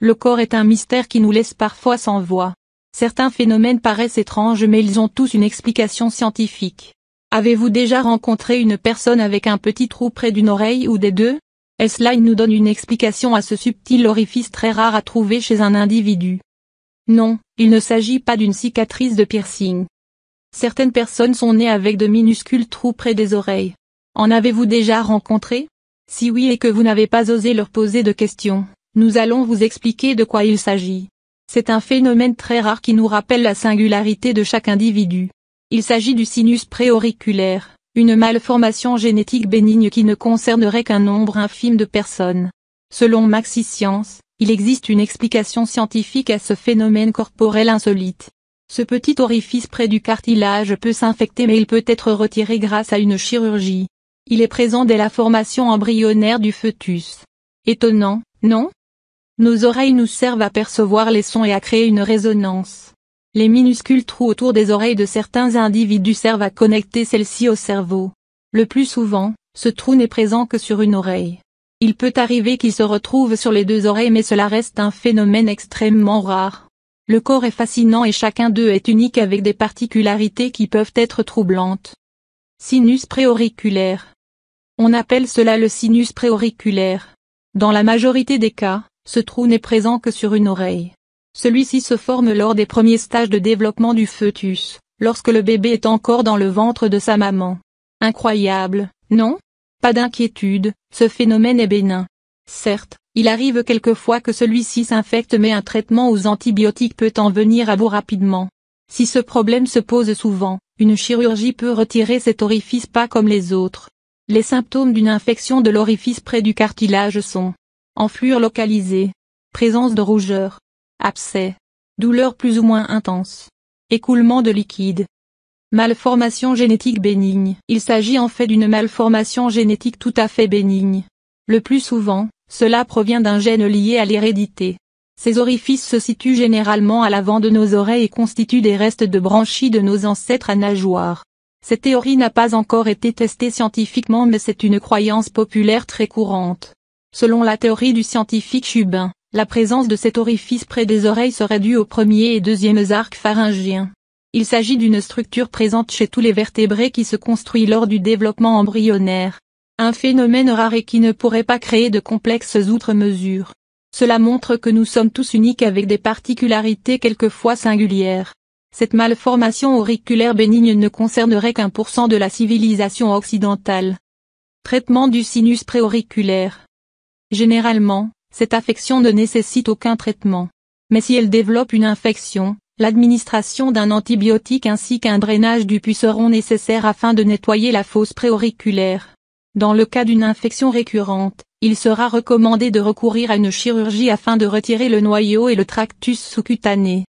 Le corps est un mystère qui nous laisse parfois sans voix. Certains phénomènes paraissent étranges mais ils ont tous une explication scientifique. Avez-vous déjà rencontré une personne avec un petit trou près d'une oreille ou des deux? S-Line nous donne une explication à ce subtil orifice très rare à trouver chez un individu. Non, il ne s'agit pas d'une cicatrice de piercing. Certaines personnes sont nées avec de minuscules trous près des oreilles. En avez-vous déjà rencontré? Si oui et que vous n'avez pas osé leur poser de questions, nous allons vous expliquer de quoi il s'agit. C'est un phénomène très rare qui nous rappelle la singularité de chaque individu. Il s'agit du sinus préauriculaire, une malformation génétique bénigne qui ne concernerait qu'un nombre infime de personnes. Selon MaxiScience, il existe une explication scientifique à ce phénomène corporel insolite. Ce petit orifice près du cartilage peut s'infecter mais il peut être retiré grâce à une chirurgie. Il est présent dès la formation embryonnaire du fœtus. Étonnant, non? Nos oreilles nous servent à percevoir les sons et à créer une résonance. Les minuscules trous autour des oreilles de certains individus servent à connecter celles-ci au cerveau. Le plus souvent, ce trou n'est présent que sur une oreille. Il peut arriver qu'il se retrouve sur les deux oreilles mais cela reste un phénomène extrêmement rare. Le corps est fascinant et chacun d'eux est unique avec des particularités qui peuvent être troublantes. Sinus préauriculaire. On appelle cela le sinus préauriculaire. Dans la majorité des cas, ce trou n'est présent que sur une oreille. Celui-ci se forme lors des premiers stages de développement du fœtus, lorsque le bébé est encore dans le ventre de sa maman. Incroyable, non? Pas d'inquiétude, ce phénomène est bénin. Certes, il arrive quelquefois que celui-ci s'infecte mais un traitement aux antibiotiques peut en venir à bout rapidement. Si ce problème se pose souvent, une chirurgie peut retirer cet orifice pas comme les autres. Les symptômes d'une infection de l'orifice près du cartilage sont enflure localisée, présence de rougeur, abcès, douleur plus ou moins intense, écoulement de liquide. Malformation génétique bénigne. Il s'agit en fait d'une malformation génétique tout à fait bénigne. Le plus souvent, cela provient d'un gène lié à l'hérédité. Ces orifices se situent généralement à l'avant de nos oreilles et constituent des restes de branchies de nos ancêtres à nageoires. Cette théorie n'a pas encore été testée scientifiquement mais c'est une croyance populaire très courante. Selon la théorie du scientifique Chubin, la présence de cet orifice près des oreilles serait due aux premier et deuxième arcs pharyngiens. Il s'agit d'une structure présente chez tous les vertébrés qui se construit lors du développement embryonnaire. Un phénomène rare et qui ne pourrait pas créer de complexes outre mesure. Cela montre que nous sommes tous uniques avec des particularités quelquefois singulières. Cette malformation auriculaire bénigne ne concernerait qu'1% de la civilisation occidentale. Traitement du sinus préauriculaire. Généralement, cette affection ne nécessite aucun traitement. Mais si elle développe une infection, l'administration d'un antibiotique ainsi qu'un drainage du pus seront nécessaires afin de nettoyer la fosse préauriculaire. Dans le cas d'une infection récurrente, il sera recommandé de recourir à une chirurgie afin de retirer le noyau et le tractus sous-cutané.